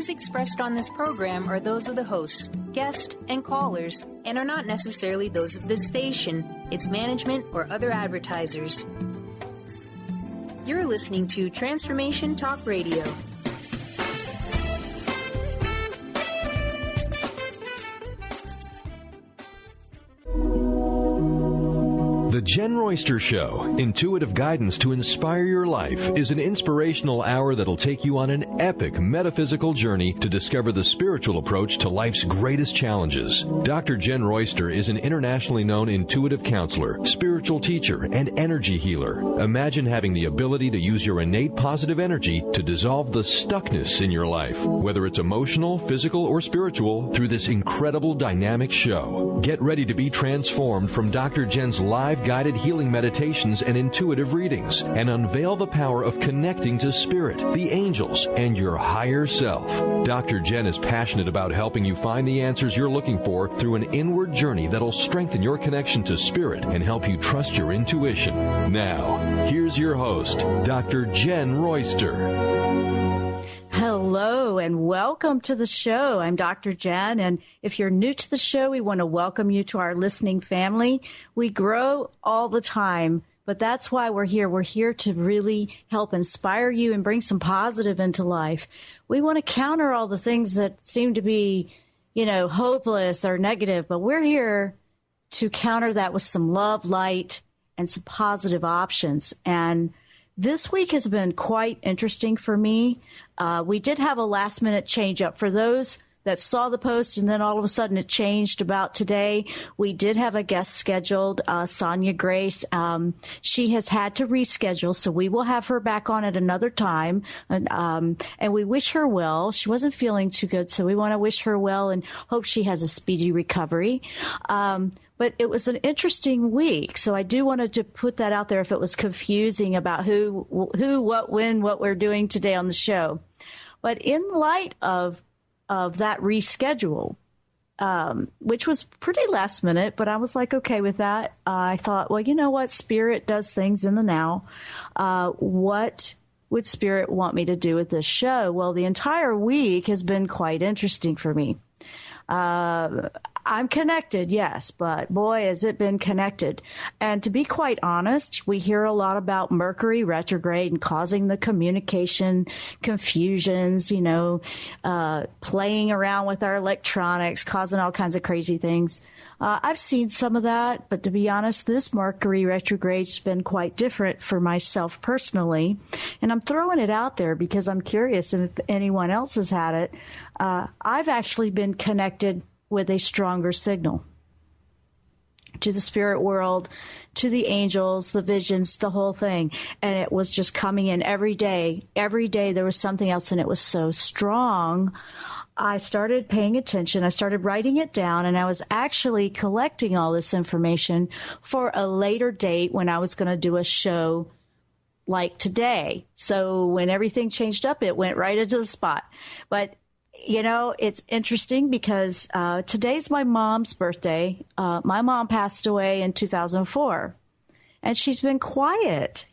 views expressed on this program are those of the hosts, guests, and callers, and are not necessarily those of this station, its management, or other advertisers. You're listening to Transformation Talk Radio. The Jenn Royster Show, intuitive guidance to inspire your life, is an inspirational hour that'll take you on an epic metaphysical journey to discover the spiritual approach to life's greatest challenges. Dr. Jenn Royster is an internationally known intuitive counselor, spiritual teacher, and energy healer. Imagine having the ability to use your innate positive energy to dissolve the stuckness in your life, whether it's emotional, physical, or spiritual, through this incredible dynamic show. Get ready to be transformed from Dr. Jenn's live guided healing meditations and intuitive readings, and unveil the power of connecting to spirit, the angels, and your higher self. Dr. Jenn is passionate about helping you find the answers you're looking for through an inward journey that'll strengthen your connection to spirit and help you trust your intuition. Now, here's your host, Dr. Jenn Royster. Hello and welcome to the show. I'm Dr. Jenn, and if you're new to the show, we want to welcome you to our listening family. We grow all the time, but that's why we're here. We're here to really help inspire you and bring some positive into life. We want to counter all the things that seem to be, hopeless or negative, but we're here to counter that with some love, light, and some positive options. And this week has been quite interesting for me. We did have a last-minute change-up. For those that saw the post and then all of a sudden it changed about today, we did have a guest scheduled, Sonia Grace. She has had to reschedule, so we will have her back on at another time. And we wish her well. She wasn't feeling too good, so we want to wish her well and hope she has a speedy recovery. But it was an interesting week, so I do want to put that out there if it was confusing about who, what, when, what we're doing today on the show. But in light of that reschedule, which was pretty last minute, but I was like, okay with that. I thought, well, you know what? Spirit does things in the now. What would Spirit want me to do with this show? Well, the entire week has been quite interesting for me. I'm connected, yes, but boy, has it been connected. And to be quite honest, we hear a lot about Mercury retrograde and causing the communication confusions, playing around with our electronics, causing all kinds of crazy things. I've seen some of that, but to be honest, this Mercury retrograde's been quite different for myself personally. And I'm throwing it out there because I'm curious if anyone else has had it. I've actually been connected with a stronger signal to the spirit world, to the angels, the visions, the whole thing. And it was just coming in every day. Every day there was something else, and it was so strong. I started paying attention. I started writing it down, and I was actually collecting all this information for a later date when I was going to do a show like today. So when everything changed up, it went right into the spot. But it's interesting because today's my mom's birthday. My mom passed away in 2004, and she's been quiet.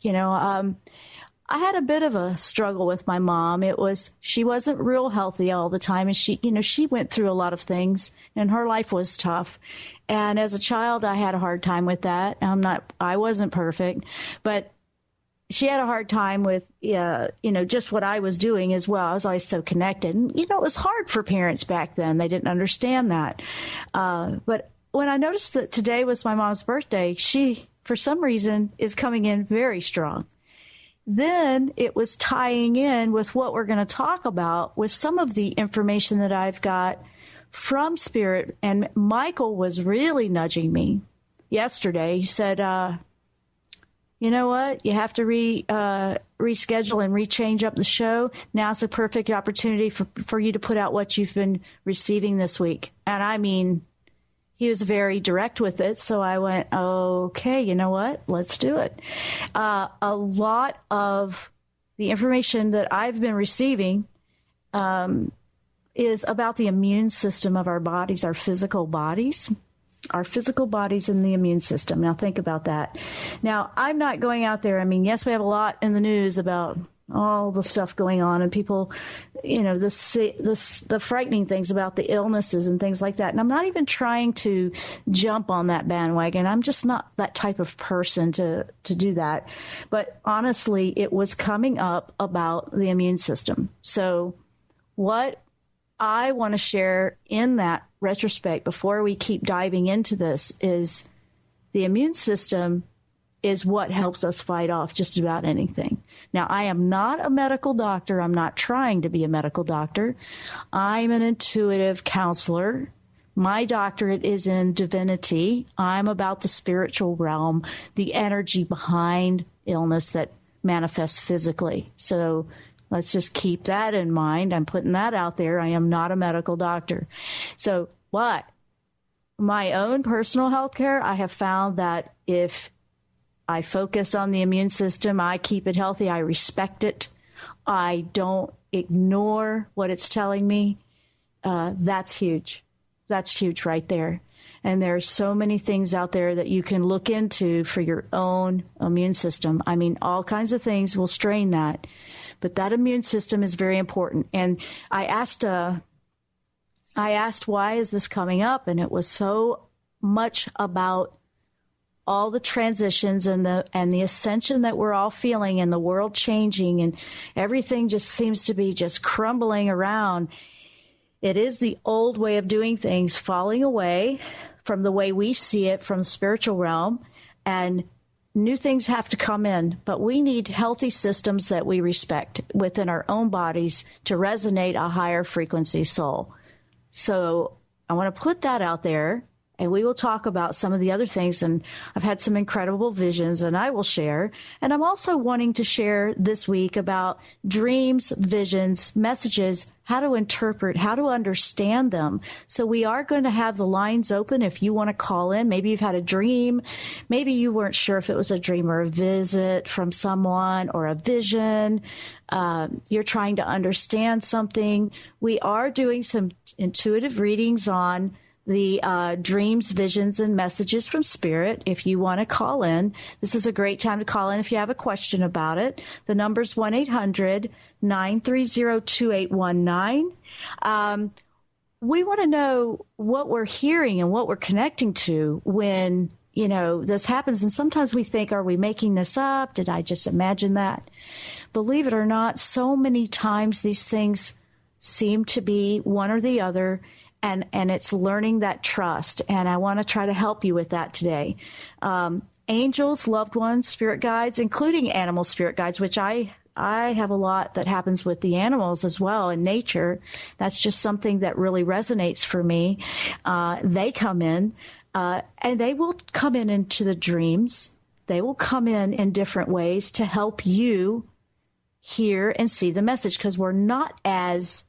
I had a bit of a struggle with my mom. She wasn't real healthy all the time, and she went through a lot of things, and her life was tough. And as a child, I had a hard time with that. I wasn't perfect, but she had a hard time with, just what I was doing as well. I was always so connected. And, it was hard for parents back then. They didn't understand that. But when I noticed that today was my mom's birthday, she, for some reason, is coming in very strong. Then it was tying in with what we're going to talk about with some of the information that I've got from Spirit. And Michael was really nudging me yesterday. He said, you know what? You have to reschedule and rechange up the show. Now's the perfect opportunity for you to put out what you've been receiving this week. And I mean, he was very direct with it. So I went, okay, you know what? Let's do it. A lot of the information that I've been receiving is about the immune system of our bodies, our physical bodies. Our physical bodies and the immune system. Now, think about that. Now, I'm not going out there. I mean, yes, we have a lot in the news about all the stuff going on and people, the frightening things about the illnesses and things like that. And I'm not even trying to jump on that bandwagon. I'm just not that type of person to do that. But honestly, it was coming up about the immune system. So what I want to share in that retrospect before we keep diving into this is the immune system is what helps us fight off just about anything. Now, I am not a medical doctor. I'm not trying to be a medical doctor. I'm an intuitive counselor. My doctorate is in divinity. I'm about the spiritual realm, the energy behind illness that manifests physically. So let's just keep that in mind. I'm putting that out there. I am not a medical doctor. So what? My own personal health care, I have found that if I focus on the immune system, I keep it healthy, I respect it, I don't ignore what it's telling me, that's huge. That's huge right there. And there's so many things out there that you can look into for your own immune system. I mean, all kinds of things will strain that. But that immune system is very important. And I asked why is this coming up? And it was so much about all the transitions and the ascension that we're all feeling and the world changing and everything just seems to be just crumbling around. It is the old way of doing things falling away from the way we see it from the spiritual realm, and new things have to come in. But we need healthy systems that we respect within our own bodies to resonate a higher frequency soul. So I want to put that out there. And we will talk about some of the other things. And I've had some incredible visions and I will share. And I'm also wanting to share this week about dreams, visions, messages, how to interpret, how to understand them. So we are going to have the lines open if you want to call in. Maybe you've had a dream. Maybe you weren't sure if it was a dream or a visit from someone or a vision. You're trying to understand something. We are doing some intuitive readings on the dreams, visions, and messages from Spirit. If you want to call in, this is a great time to call in if you have a question about it. The number's 1-800-930-2819. We want to know what we're hearing and what we're connecting to when, this happens. And sometimes we think, are we making this up? Did I just imagine that? Believe it or not, so many times these things seem to be one or the other. And it's learning that trust. And I want to try to help you with that today. Angels, loved ones, spirit guides, including animal spirit guides, which I have a lot that happens with the animals as well in nature. That's just something that really resonates for me. They come in, and they will come in into the dreams. They will come in different ways to help you hear and see the message, because we're not as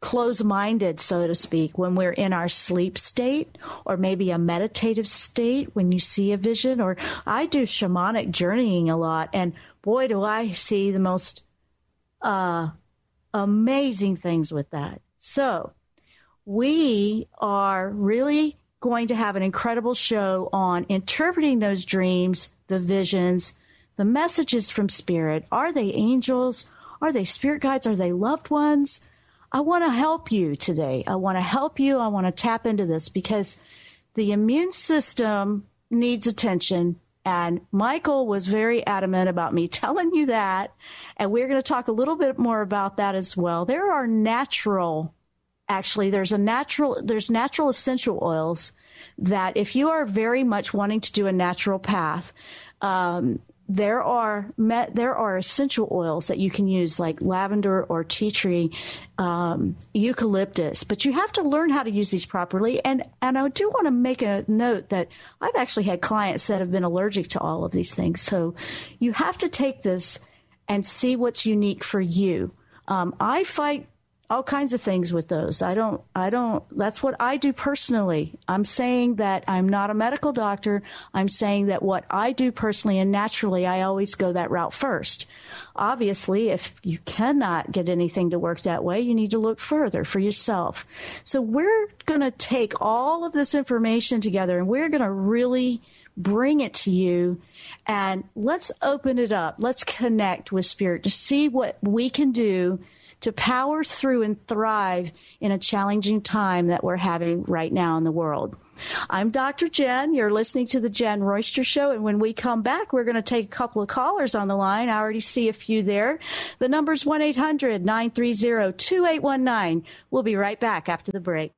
close-minded, so to speak, when we're in our sleep state or maybe a meditative state when you see a vision. Or I do shamanic journeying a lot, and boy, do I see the most amazing things with that. So we are really going to have an incredible show on interpreting those dreams, the visions, the messages from Spirit. Are they angels? Are they spirit guides? Are they loved ones? I want to help you today. I want to help you. I want to tap into this because the immune system needs attention. And Michael was very adamant about me telling you that. And we're going to talk a little bit more about that as well. There are natural essential oils that if you are very much wanting to do a natural path, there are essential oils that you can use, like lavender or tea tree, eucalyptus. But you have to learn how to use these properly. And I do want to make a note that I've actually had clients that have been allergic to all of these things. So you have to take this and see what's unique for you. I fight all kinds of things with those. That's what I do personally. I'm saying that I'm not a medical doctor. I'm saying that what I do personally and naturally, I always go that route first. Obviously, if you cannot get anything to work that way, you need to look further for yourself. So we're going to take all of this information together and we're going to really bring it to you, and let's open it up. Let's connect with Spirit to see what we can do to power through and thrive in a challenging time that we're having right now in the world. I'm Dr. Jenn. You're listening to the Jenn Royster Show. And when we come back, we're going to take a couple of callers on the line. I already see a few there. The number's 1-800-930-2819. We'll be right back after the break.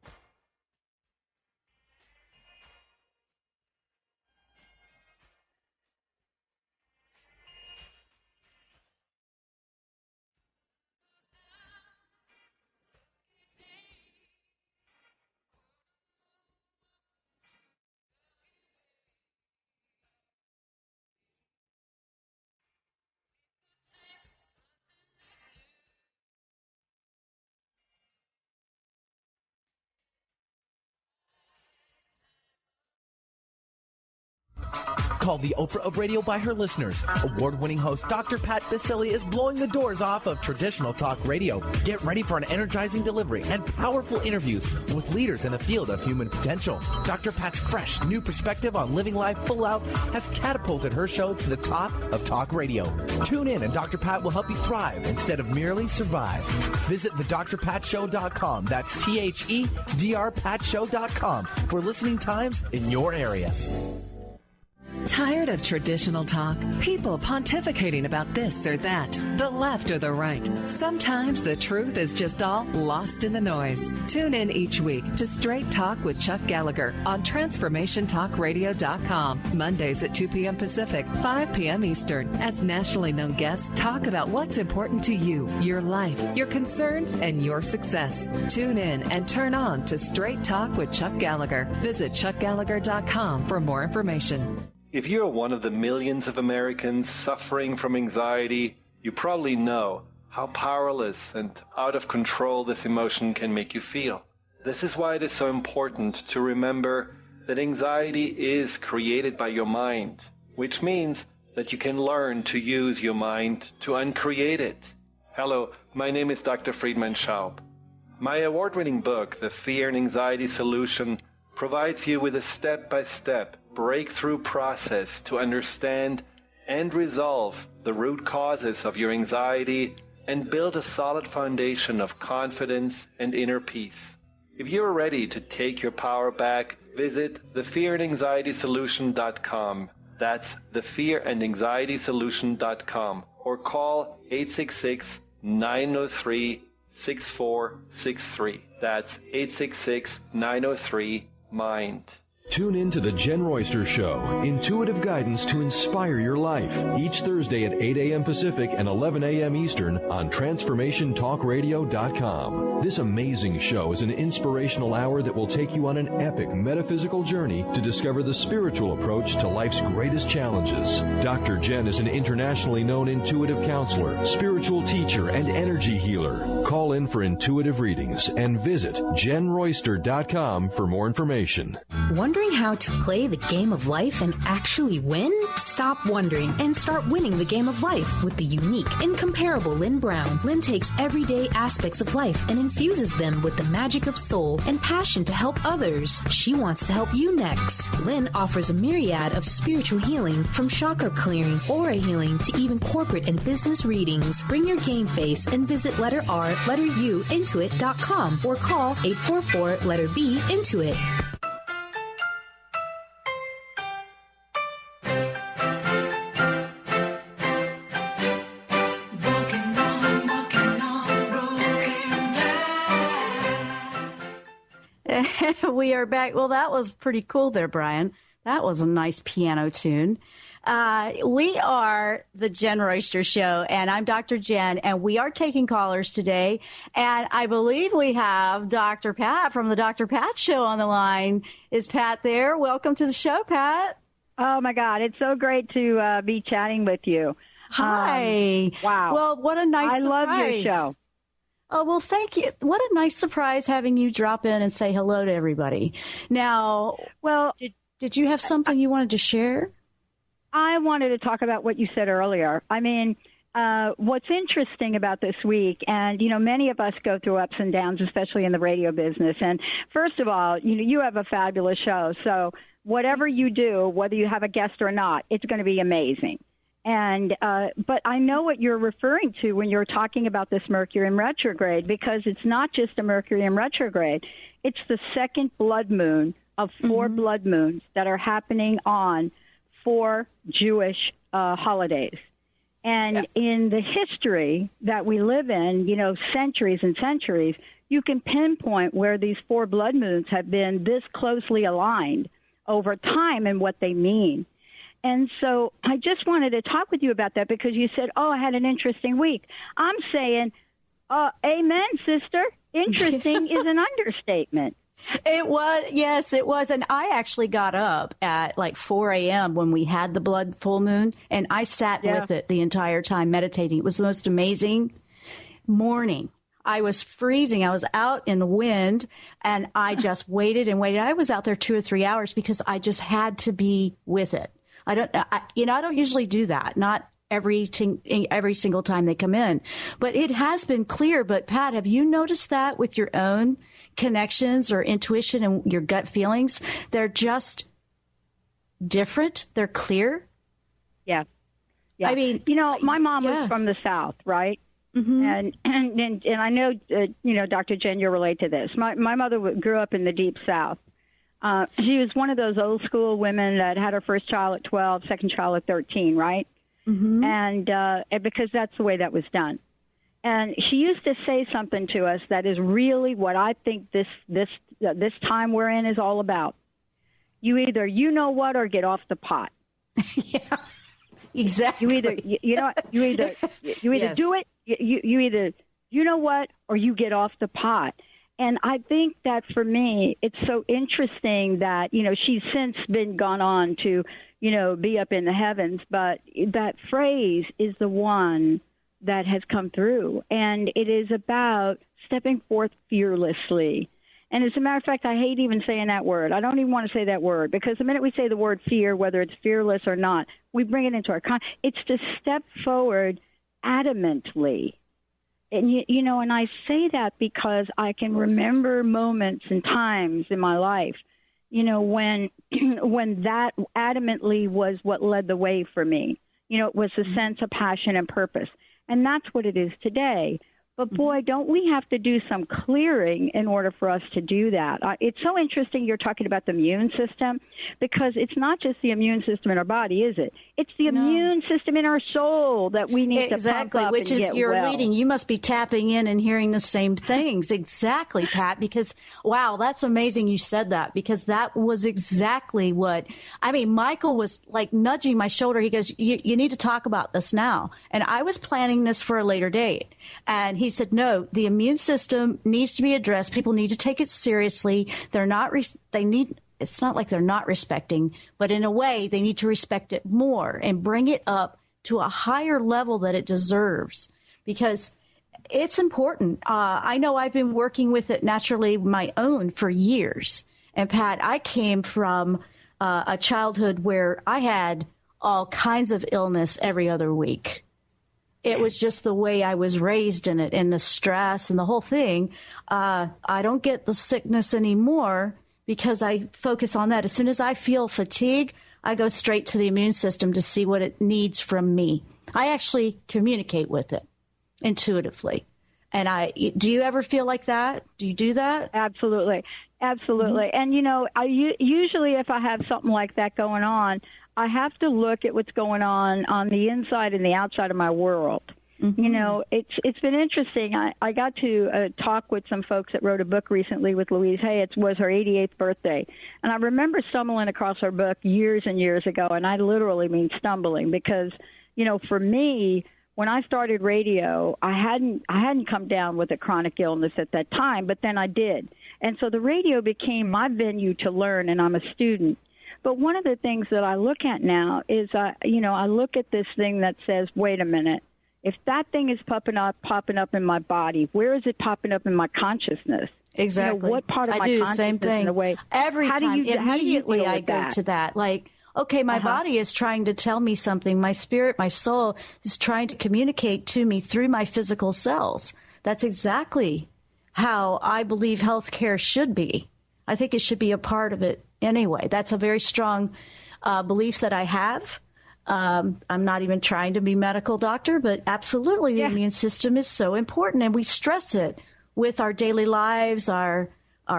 Called the Oprah of radio by her listeners, award-winning host Dr. Pat Baccili is blowing the doors off of traditional talk radio. Get ready for an energizing delivery and powerful interviews with leaders in the field of human potential. Dr. Pat's fresh, new perspective on living life full out has catapulted her show to the top of talk radio. Tune in and Dr. Pat will help you thrive instead of merely survive. Visit thedrpatshow.com. That's THEDRPatShow.com for listening times in your area. Tired of traditional talk? People pontificating about this or that, the left or the right. Sometimes the truth is just all lost in the noise. Tune in each week to Straight Talk with Chuck Gallagher on TransformationTalkRadio.com. Mondays at 2 p.m. Pacific, 5 p.m. Eastern, as nationally known guests talk about what's important to you, your life, your concerns, and your success. Tune in and turn on to Straight Talk with Chuck Gallagher. Visit ChuckGallagher.com for more information. If you're one of the millions of Americans suffering from anxiety, you probably know how powerless and out of control this emotion can make you feel. This is why it is so important to remember that anxiety is created by your mind, which means that you can learn to use your mind to uncreate it. Hello, my name is Dr. Friedman Schaub. My award-winning book, The Fear and Anxiety Solution, provides you with a step-by-step breakthrough process to understand and resolve the root causes of your anxiety and build a solid foundation of confidence and inner peace. If you're ready to take your power back, visit thefearandanxietysolution.com. That's thefearandanxietysolution.com, or call 866-903-6463. That's 866-903-MIND. Tune in to the Jenn Royster Show, intuitive guidance to inspire your life, each Thursday at 8 a.m. Pacific and 11 a.m. Eastern on TransformationTalkRadio.com. This amazing show is an inspirational hour that will take you on an epic metaphysical journey to discover the spiritual approach to life's greatest challenges. Dr. Jenn is an internationally known intuitive counselor, spiritual teacher, and energy healer. Call in for intuitive readings and visit JennRoyster.com for more information. Wondering how to play the game of life and actually win? Stop wondering and start winning the game of life with the unique, incomparable Lynn Brown. Lynn takes everyday aspects of life and infuses them with the magic of soul and passion to help others. She wants to help you next. Lynn offers a myriad of spiritual healing, from chakra clearing, aura healing, to even corporate and business readings. Bring your game face and visit letter R, letter U, intuit.com, or call 844 letter B, Intuit. We are back. Well, that was pretty cool there, Brian. That was a nice piano tune. We are the Jenn Royster Show, and I'm Dr. Jenn, and we are taking callers today. And I believe we have Dr. Pat from the Dr. Pat Show on the line. Is Pat there? Welcome to the show, Pat. Oh, my God. It's so great to be chatting with you. Hi. Wow. Well, what a nice surprise. I love your show. Oh, well, thank you. What a nice surprise having you drop in and say hello to everybody. Now, well, did you have something you wanted to share? I wanted to talk about what you said earlier. I mean, what's interesting about this week, and, many of us go through ups and downs, especially in the radio business. And first of all, you have a fabulous show. So whatever you do, whether you have a guest or not, it's going to be amazing. And but I know what you're referring to when you're talking about this Mercury in retrograde, because it's not just a Mercury in retrograde. It's the second blood moon of 4 blood moons that are happening on 4 Jewish holidays. And in the history that we live in, centuries and centuries, you can pinpoint where these 4 blood moons have been this closely aligned over time and what they mean. And so I just wanted to talk with you about that, because you said, I had an interesting week. I'm saying, amen, sister. Interesting is an understatement. It was, yes, it was. And I actually got up at like 4 a.m. when we had the blood full moon, and I sat with it the entire time meditating. It was the most amazing morning. I was freezing. I was out in the wind, and I just waited and waited. I was out there 2 or 3 hours because I just had to be with it. I don't usually do that. Not every single time they come in, but it has been clear. But Pat, have you noticed that with your own connections or intuition and your gut feelings? They're just different. They're clear. Yeah. I mean, my mom was from the South, right? Mm-hmm. And I know, Dr. Jenn, you're related to this. My mother grew up in the deep South. She was one of those old school women that had her first child at 12, second child at 13, right? Mm-hmm. And because that's the way that was done. And she used to say something to us that is really what I think this time we're in is all about. You either or get off the pot. Yeah, exactly. You either yes. do it. You either or you get off the pot. And I think that for me, it's so interesting that, she's since been gone on to, be up in the heavens. But that phrase is the one that has come through. And it is about stepping forth fearlessly. And as a matter of fact, I hate even saying that word. I don't even want to say that word, because the minute we say the word fear, whether it's fearless or not, we bring it into our it's to step forward adamantly. And, and I say that because I can remember moments and times in my life, when that adamantly was what led the way for me. It was a sense of passion and purpose. And that's what it is today. But, boy, don't we have to do some clearing in order for us to do that? It's so interesting you're talking about the immune system, because it's not just the immune system in our body, is it? It's the immune system in our soul that we need to pump up which and is get your well. leading. You must be tapping in and hearing the same things. Exactly, Pat, because, wow, that's amazing you said that, because that was exactly what, Michael was like nudging my shoulder. He goes, you need to talk about this now. And I was planning this for a later date. And he said, no, the immune system needs to be addressed. People need to take it seriously. It's not like they're not respecting, but in a way they need to respect it more and bring it up to a higher level that it deserves, because it's important. I know I've been working with it naturally, my own, for years. And Pat, I came from a childhood where I had all kinds of illness every other week. It was just the way I was raised in it, and the stress and the whole thing. I don't get the sickness anymore because I focus on that. As soon as I feel fatigue, I go straight to the immune system to see what it needs from me. I actually communicate with it intuitively. And do you ever feel like that? Do you do that? Absolutely. Absolutely. Mm-hmm. And, usually if I have something like that going on, I have to look at what's going on the inside and the outside of my world. Mm-hmm. It's been interesting. I got to talk with some folks that wrote a book recently with Louise Hay. It was her 88th birthday. And I remember stumbling across her book years and years ago, and I literally mean stumbling, because, for me, when I started radio, I hadn't come down with a chronic illness at that time, but then I did. And so the radio became my venue to learn, and I'm a student. But one of the things that I look at now is, I look at this thing that says, wait a minute, if that thing is popping up in my body, where is it popping up in my consciousness? Exactly. What part of my do consciousness the same thing. in a way? Every time, immediately I go to that. Like, okay, my body is trying to tell me something. My spirit, my soul is trying to communicate to me through my physical cells. That's exactly how I believe healthcare should be. I think it should be a part of it anyway. That's a very strong belief that I have. I'm not even trying to be medical doctor, but absolutely the immune system is so important, and we stress it with our daily lives, our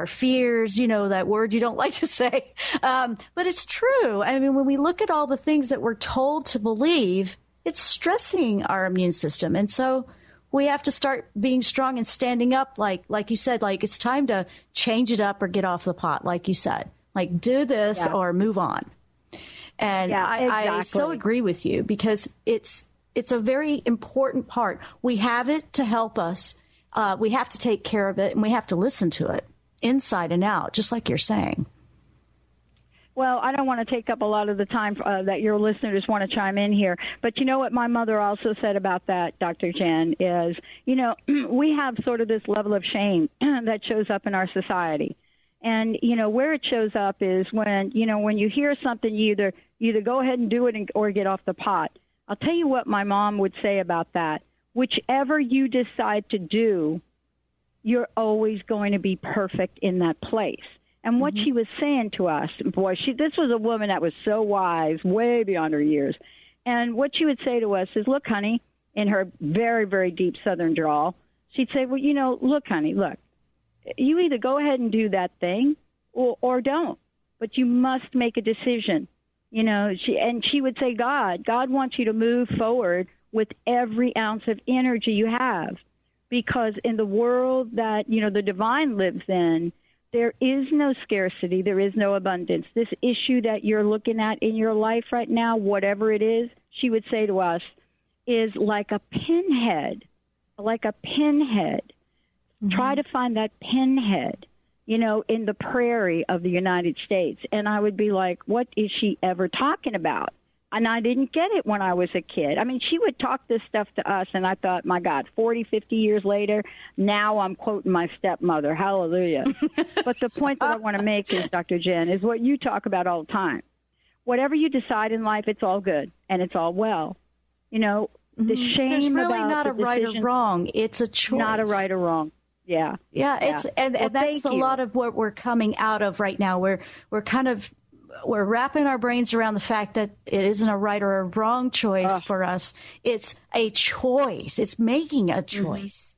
fears, you know, that word you don't like to say. But it's true. I mean, when we look at all the things that we're told to believe, it's stressing our immune system. And so we have to start being strong and standing up, like you said, like it's time to change it up or get off the pot, like you said. Like do this or move on. And I so agree with you, because it's a very important part. We have it to help us. We have to take care of it, and we have to listen to it inside and out, just like you're saying. Well, I don't want to take up a lot of the time that your listeners want to chime in here. But you know what my mother also said about that, Dr. Jenn, is, you know, we have sort of this level of shame that shows up in our society. And, you know, where it shows up is when, you know, when you hear something, you either go ahead and do it or get off the pot. I'll tell you what my mom would say about that. Whichever you decide to do, you're always going to be perfect in that place. And what she was saying to us, boy, this was a woman that was so wise, way beyond her years. And what she would say to us is, look, honey, in her very, very deep Southern drawl, she'd say, well, you know, look, honey, look. You either go ahead and do that thing or don't, but you must make a decision. You know, she would say, God wants you to move forward with every ounce of energy you have, because in the world that, you know, the divine lives in, there is no scarcity. There is no abundance. This issue that you're looking at in your life right now, whatever it is, she would say to us, is like a pinhead, Try to find that pinhead, you know, in the prairie of the United States. And I would be like, what is she ever talking about? And I didn't get it when I was a kid. I mean, she would talk this stuff to us, and I thought, my God, 40, 50 years later, now I'm quoting my stepmother. Hallelujah. But the point that I want to make is, Dr. Jenn, is what you talk about all the time. Whatever you decide in life, it's all good, and it's all well. You know, the shame There's really about not a right or wrong. It's a choice. Not a right or wrong. Yeah. It's and that's a lot of what we're coming out of right now. We're wrapping our brains around the fact that it isn't a right or a wrong choice for us. It's a choice. It's making a choice.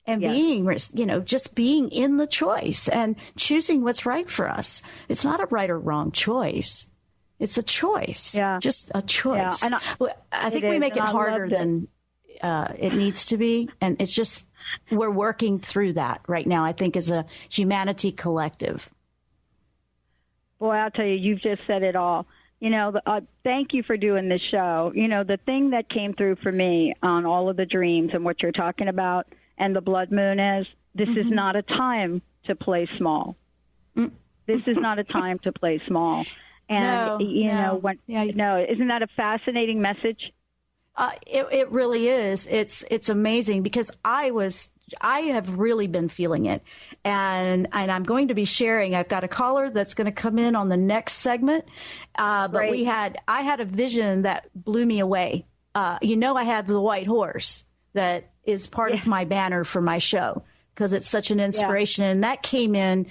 And being, you know, just being in the choice and choosing what's right for us. It's not a right or wrong choice. It's a choice. Yeah. Just a choice. Yeah. And I think we make it harder than it needs to be. And it's just, we're working through that right now, I think, as a humanity collective. Boy, I'll tell you, you've just said it all. You know, thank you for doing this show. You know, the thing that came through for me on all of the dreams and what you're talking about and the blood moon is, this is not a time to play small. This is not a time to play small. And, isn't that a fascinating message? It really is. It's amazing, because I have really been feeling it, and I'm going to be sharing. I've got a caller that's going to come in on the next segment. But I had a vision that blew me away. You know, I had the white horse that is part of my banner for my show, because it's such an inspiration, and that came in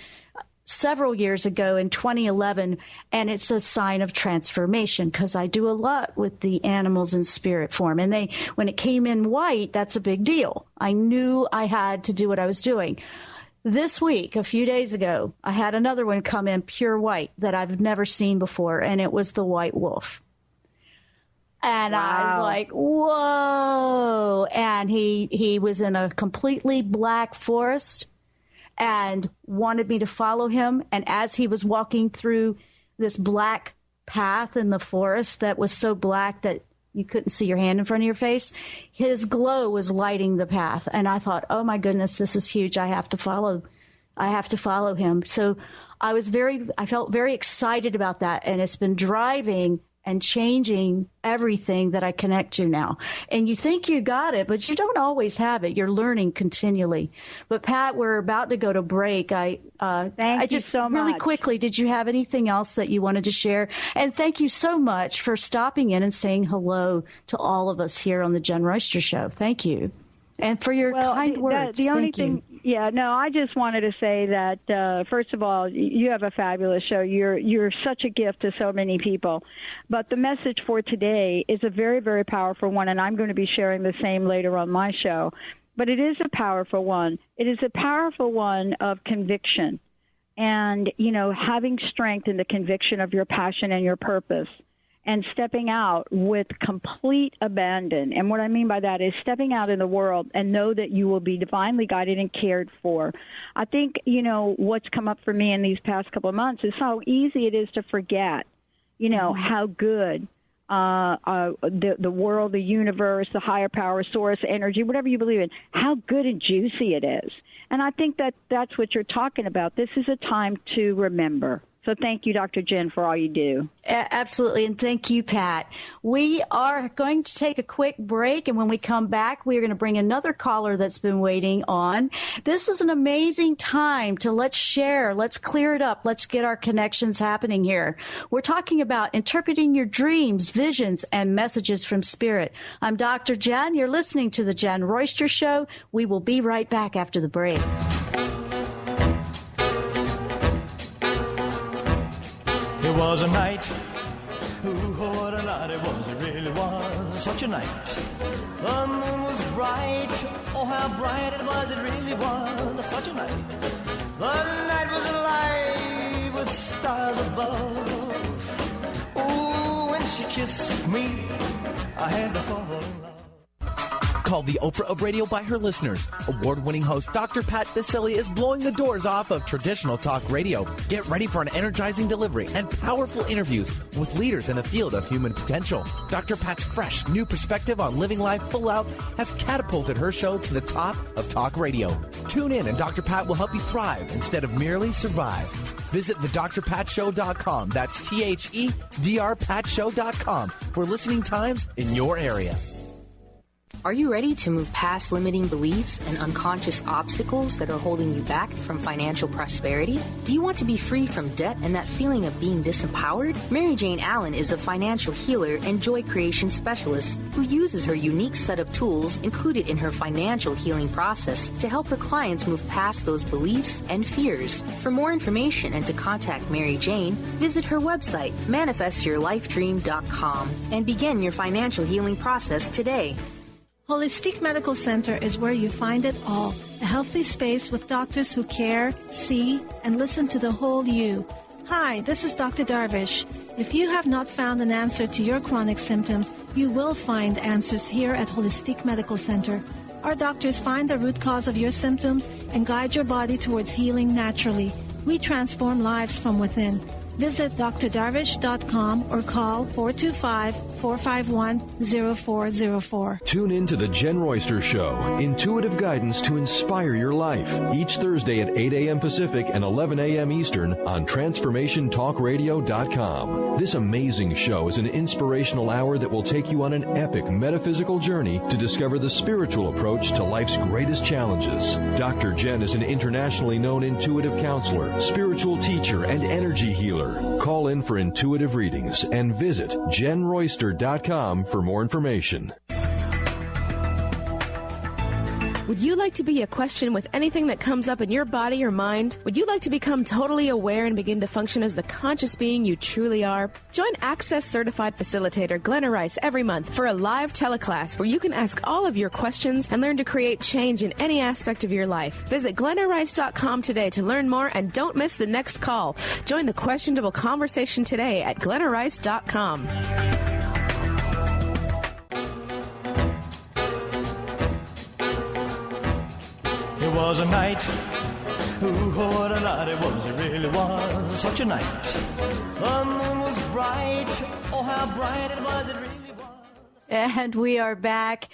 several years ago in 2011, and it's a sign of transformation, because I do a lot with the animals in spirit form, and when it came in white, that's a big deal. I knew I had to do what I was doing. This week, a few days ago, I had another one come in pure white that I've never seen before, and it was the white wolf. And I was like, whoa. And he was in a completely black forest and wanted me to follow him. And as he was walking through this black path in the forest that was so black that you couldn't see your hand in front of your face, his glow was lighting the path. And I thought, oh my goodness, this is huge. I have to follow him. So I felt very excited about that. And it's been driving and changing everything that I connect to now. And you think you got it, but you don't always have it. You're learning continually. But Pat, we're about to go to break. Thank you so much. Really quickly, did you have anything else that you wanted to share? And thank you so much for stopping in and saying hello to all of us here on the Jenn Royster Show. Thank you. And for your kind words. I just wanted to say that, first of all, you have a fabulous show. You're such a gift to so many people. But the message for today is a very, very powerful one, and I'm going to be sharing the same later on my show. But it is a powerful one. It is a powerful one of conviction and, having strength in the conviction of your passion and your purpose, and stepping out with complete abandon. And what I mean by that is stepping out in the world and know that you will be divinely guided and cared for. I think, what's come up for me in these past couple of months is how easy it is to forget, how good the world, the universe, the higher power, source, energy, whatever you believe in, how good and juicy it is. And I think that that's what you're talking about. This is a time to remember. So thank you, Dr. Jenn, for all you do. Absolutely. And thank you, Pat. We are going to take a quick break. And when we come back, we are going to bring another caller that's been waiting on. This is an amazing time to let's share. Let's clear it up. Let's get our connections happening here. We're talking about interpreting your dreams, visions, and messages from spirit. I'm Dr. Jenn. You're listening to the Jenn Royster Show. We will be right back after the break. It was a night, what a night it was, it really was such a night. The moon was bright, oh how bright it was, it really was such a night. The night was alive with stars above. Oh, when she kissed me, I had to fall in love. Called the Oprah of radio by her listeners, award-winning host Dr. Pat Baccili is blowing the doors off of traditional talk radio. Get ready for an energizing delivery and powerful interviews with leaders in the field of human potential. Dr. Pat's fresh, new perspective on living life full out has catapulted her show to the top of talk radio. Tune in and Dr. Pat will help you thrive instead of merely survive. Visit thedrpatshow.com. That's THEDRPatshow.com for listening times in your area. Are you ready to move past limiting beliefs and unconscious obstacles that are holding you back from financial prosperity? Do you want to be free from debt and that feeling of being disempowered? Mary Jane Allen is a financial healer and joy creation specialist who uses her unique set of tools included in her financial healing process to help her clients move past those beliefs and fears. For more information and to contact Mary Jane, visit her website, manifestyourlifedream.com, and begin your financial healing process today. Holistic Medical Center is where you find it all. A healthy space with doctors who care, see, and listen to the whole you. Hi, this is Dr. Darvish. If you have not found an answer to your chronic symptoms, you will find answers here at Holistic Medical Center. Our doctors find the root cause of your symptoms and guide your body towards healing naturally. We transform lives from within. Visit drdarvish.com or call 425-451-0404. Tune in to the Jenn Royster Show, intuitive guidance to inspire your life. Each Thursday at 8 a.m. Pacific and 11 a.m. Eastern on TransformationTalkRadio.com. This amazing show is an inspirational hour that will take you on an epic metaphysical journey to discover the spiritual approach to life's greatest challenges. Dr. Jenn is an internationally known intuitive counselor, spiritual teacher, and energy healer. Call in for intuitive readings and visit JennRoyster.com for more information. Would you like to be a question with anything that comes up in your body or mind? Would you like to become totally aware and begin to function as the conscious being you truly are? Join Access Certified Facilitator Glenna Rice every month for a live teleclass where you can ask all of your questions and learn to create change in any aspect of your life. Visit GlennaRice.com today to learn more and don't miss the next call. Join the questionable conversation today at GlennaRice.com. It was a night, what a night it was, it really was such a night. The moon was bright, oh how bright it was, it really was. And we are back.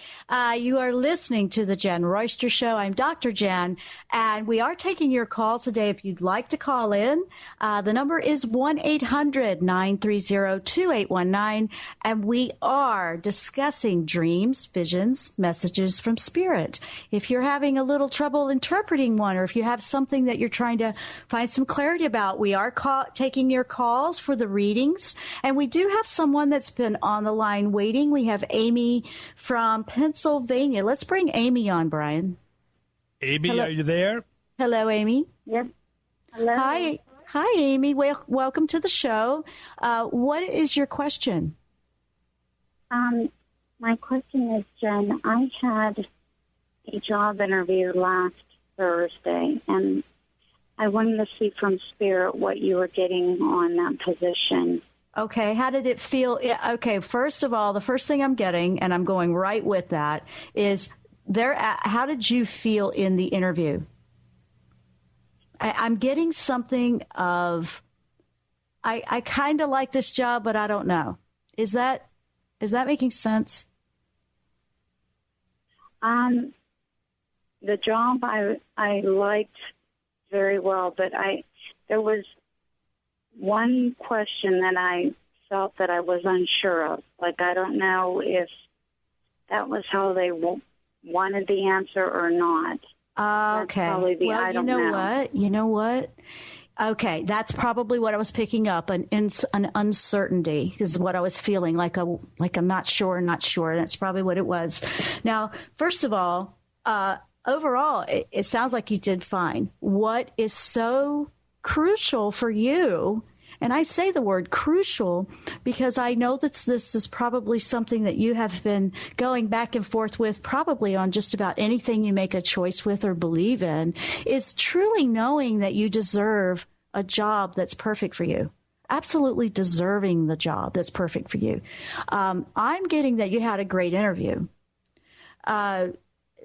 You are listening to the Jenn Royster Show. I'm Dr. Jenn, and we are taking your calls today if you'd like to call in. The number is 1-800-930-2819, and we are discussing dreams, visions, messages from spirit. If you're having a little trouble interpreting one, or if you have something that you're trying to find some clarity about, we are taking your calls for the readings, and we do have someone that's been on the line waiting. We have Amy from Pennsylvania. Let's bring Amy on, Brian. Amy, hello. Are you there? Hello, Amy. Yes. Hello. Hi, Amy. Welcome to the show. What is your question? My question is, Jen, I had a job interview last Thursday, and I wanted to see from Spirit what you were getting on that position. Okay, how did it feel? Okay, first of all, the first thing I'm getting, and I'm going right with that, is how did you feel in the interview? I'm getting something of, I kind of like this job, but I don't know. Is that making sense? The job I liked very well, but there was one question that I felt that I was unsure of. Like, I don't know if that was how they wanted the answer or not. Okay. Well, you know what? Okay, that's probably what I was picking up, an uncertainty is what I was feeling, like I'm not sure. That's probably what it was. Now, first of all, overall, it sounds like you did fine. What is so crucial for you, and I say the word crucial because I know that this is probably something that you have been going back and forth with probably on just about anything you make a choice with or believe in, is truly knowing that you deserve a job that's perfect for you. Absolutely deserving the job that's perfect for you. I'm getting that you had a great interview.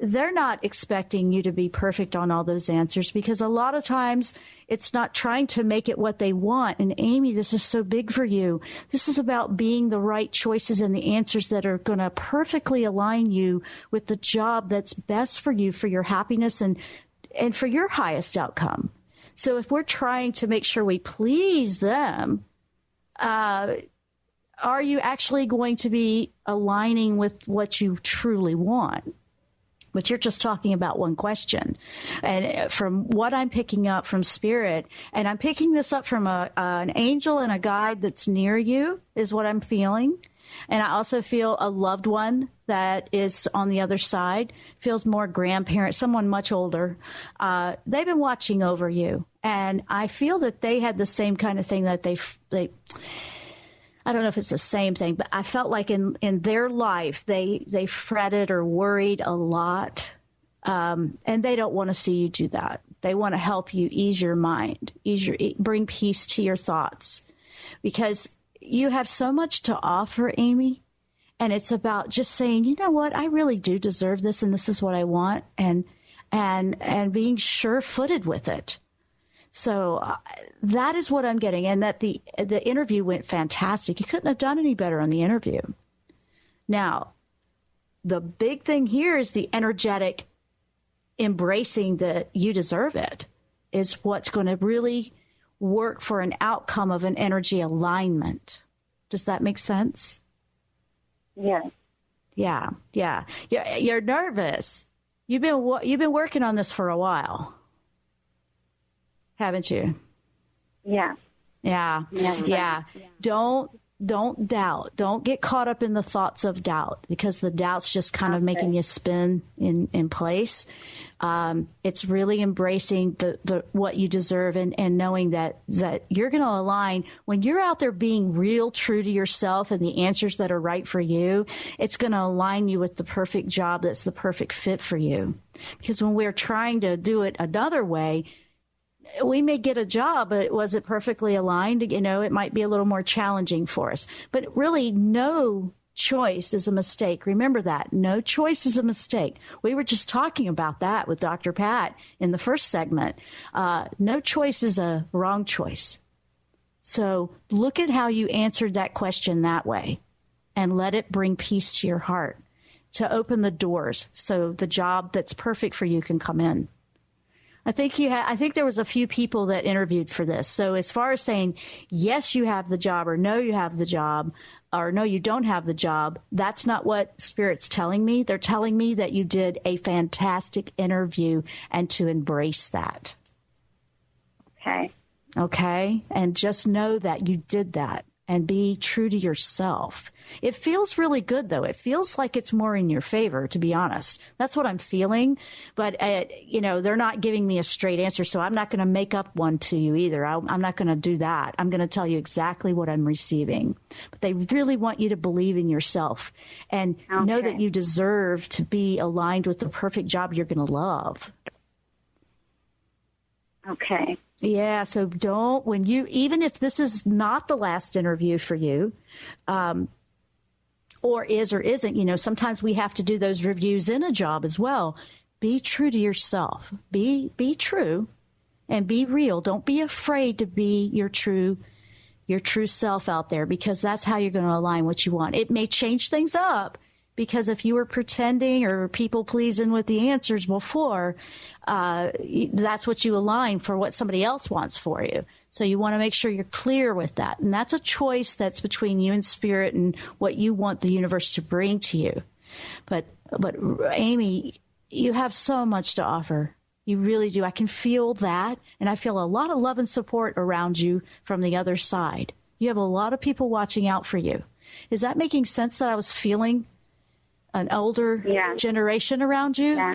They're not expecting you to be perfect on all those answers because a lot of times it's not trying to make it what they want. And Amy, this is so big for you. This is about being the right choices and the answers that are going to perfectly align you with the job that's best for you, for your happiness and for your highest outcome. So if we're trying to make sure we please them, are you actually going to be aligning with what you truly want? But you're just talking about one question. And from what I'm picking up from Spirit, and I'm picking this up from an angel and a guide that's near you, is what I'm feeling. And I also feel a loved one that is on the other side, feels more grandparent, someone much older. They've been watching over you. And I feel that they had the same kind of thing that they I don't know if it's the same thing, but I felt like in their life, they fretted or worried a lot. And they don't want to see you do that. They want to help you ease your mind, bring peace to your thoughts, because you have so much to offer, Amy. And it's about just saying, you know what, I really do deserve this. And this is what I want. And being sure-footed with it. So that is what I'm getting, and that the interview went fantastic. You couldn't have done any better on the interview. Now, the big thing here is the energetic embracing that you deserve it is what's going to really work for an outcome of an energy alignment. Does that make sense? Yes. Yeah. You're nervous. You've been working on this for a while. Haven't you? Yeah. Yeah. Don't doubt. Don't get caught up in the thoughts of doubt, because the doubt's just kind of making you spin in place. It's really embracing the what you deserve and knowing that you're going to align when you're out there being real true to yourself and the answers that are right for you. It's going to align you with the perfect job that's the perfect fit for you. Because when we're trying to do it another way, we may get a job, but was it perfectly aligned? You know, it might be a little more challenging for us. But really, no choice is a mistake. Remember that. No choice is a mistake. We were just talking about that with Dr. Pat in the first segment. No choice is a wrong choice. So look at how you answered that question that way. and let it bring peace to your heart, to open the doors so the job that's perfect for you can come in. I think there was a few people that interviewed for this. So as far as saying, yes, you have the job, or no, you have the job, or no, you don't have the job, that's not what Spirit's telling me. They're telling me that you did a fantastic interview and to embrace that. Okay? And just know that you did that and be true to yourself. It feels really good, though. It feels like it's more in your favor, to be honest. That's what I'm feeling. But, they're not giving me a straight answer, so I'm not going to make up one to you either. I'm not going to do that. I'm going to tell you exactly what I'm receiving. But they really want you to believe in yourself and know that you deserve to be aligned with the perfect job you're going to love. Okay. Yeah, so even if this is not the last interview for you, or is or isn't, sometimes we have to do those reviews in a job as well. Be true to yourself. Be true and be real. Don't be afraid to be your true self out there, because that's how you're going to align what you want. It may change things up, because if you were pretending or people-pleasing with the answers before, that's what you align for what somebody else wants for you. So you want to make sure you're clear with that. And that's a choice that's between you and Spirit and what you want the universe to bring to you. But Amy, you have so much to offer. You really do. I can feel that, and I feel a lot of love and support around you from the other side. You have a lot of people watching out for you. Is that making sense, that I was feeling an older generation around you?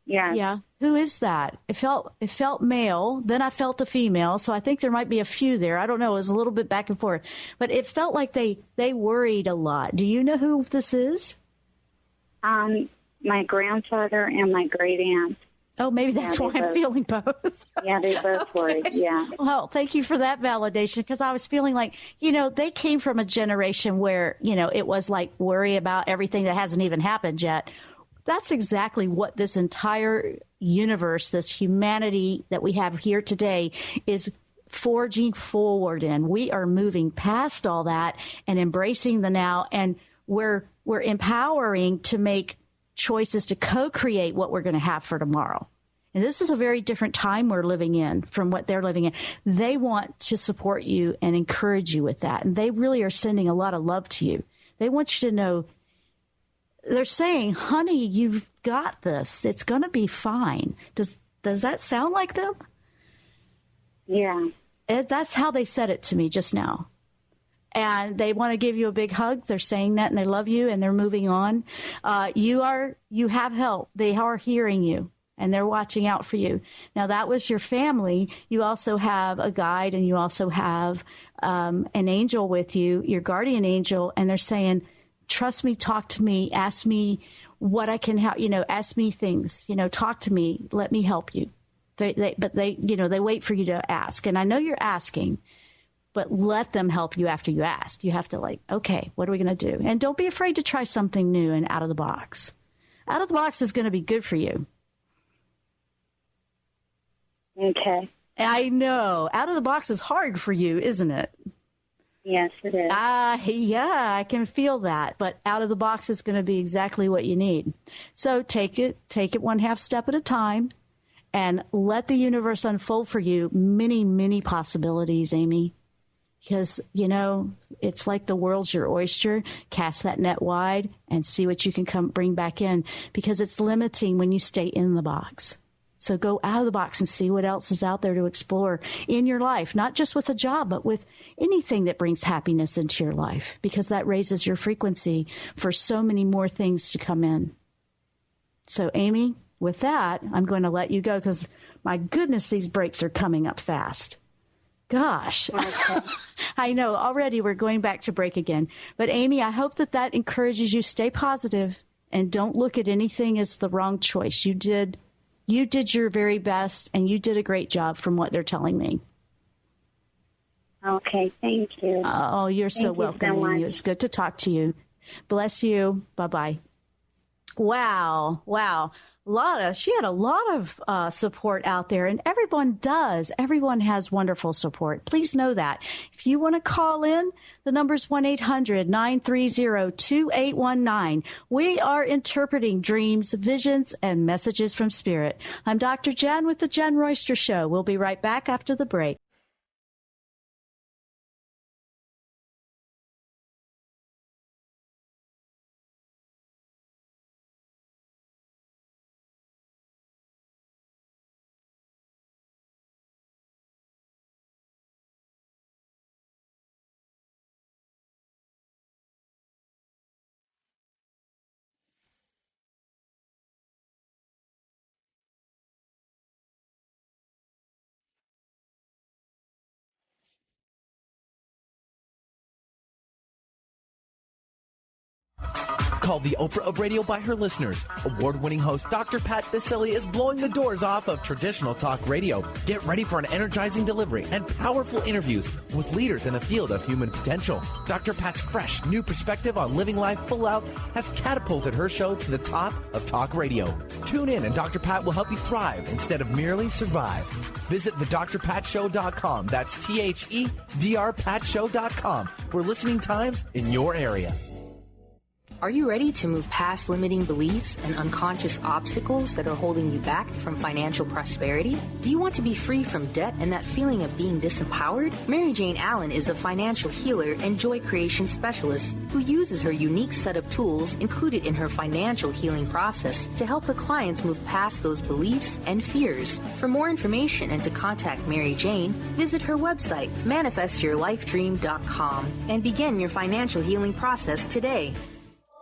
Yeah. Who is that? It felt male. Then I felt a female. So I think there might be a few there. I don't know. It was a little bit back and forth, but it felt like they worried a lot. Do you know who this is? My grandfather and my great aunt. Oh, maybe that's why I'm feeling both. Yeah, they both worried, yeah. Well, thank you for that validation, because I was feeling like, they came from a generation where, it was like worry about everything that hasn't even happened yet. That's exactly what this entire universe, this humanity that we have here today is forging forward in. We are moving past all that and embracing the now, and we're empowering to make choices to co-create what we're going to have for tomorrow. And this is a very different time we're living in from what they're living in. They want to support you and encourage you with that. And they really are sending a lot of love to you. They want you to know, they're saying, honey, you've got this. It's going to be fine. Does that sound like them? Yeah. That's how they said it to me just now. And they want to give you a big hug. They're saying that, and they love you, and they're moving on. You have help. They are hearing you, and they're watching out for you. Now, that was your family. You also have a guide, and you also have an angel with you, your guardian angel, and they're saying, trust me, talk to me, ask me what I can help, ask me things, talk to me, let me help you. They wait for you to ask. And I know you're asking, but let them help you after you ask. You have to okay, what are we going to do? And don't be afraid to try something new and out of the box. Out of the box is going to be good for you. Okay. I know. Out of the box is hard for you, isn't it? Yes, it is. Yeah, I can feel that. But out of the box is going to be exactly what you need. So take it one half step at a time, and let the universe unfold for you many, many possibilities, Amy. Because, it's like the world's your oyster. Cast that net wide and see what you can bring back in, because it's limiting when you stay in the box. So go out of the box and see what else is out there to explore in your life, not just with a job, but with anything that brings happiness into your life, because that raises your frequency for so many more things to come in. So, Amy, with that, I'm going to let you go, because, my goodness, these breaks are coming up fast. Gosh, I know already we're going back to break again. But Amy, I hope that encourages you. Stay positive and don't look at anything as the wrong choice. You did your very best, and you did a great job from what they're telling me. Okay, thank you. Oh, you're so welcome, Amy. It's good to talk to you. Bless you. Bye-bye. Wow. She had a lot of support out there, and everyone does. Everyone has wonderful support. Please know that. If you want to call in, the number's 1-800-930-2819. We are interpreting dreams, visions, and messages from Spirit. I'm Dr. Jenn with the Jenn Royster Show. We'll be right back after the break. Called the Oprah of radio by her listeners, award-winning host Dr. Pat Baccili is blowing the doors off of traditional talk radio. Get ready for an energizing delivery and powerful interviews with leaders in the field of human potential. Dr. Pat's fresh, new perspective on living life full out has catapulted her show to the top of talk radio. Tune in and Dr. Pat will help you thrive instead of merely survive. Visit thedrpatshow.com. That's THEDRPatshow.com for listening times in your area. Are you ready to move past limiting beliefs and unconscious obstacles that are holding you back from financial prosperity? Do you want to be free from debt and that feeling of being disempowered? Mary Jane Allen is a financial healer and joy creation specialist who uses her unique set of tools included in her financial healing process to help her clients move past those beliefs and fears. For more information and to contact Mary Jane, visit her website, manifestyourlifedream.com, and begin your financial healing process today.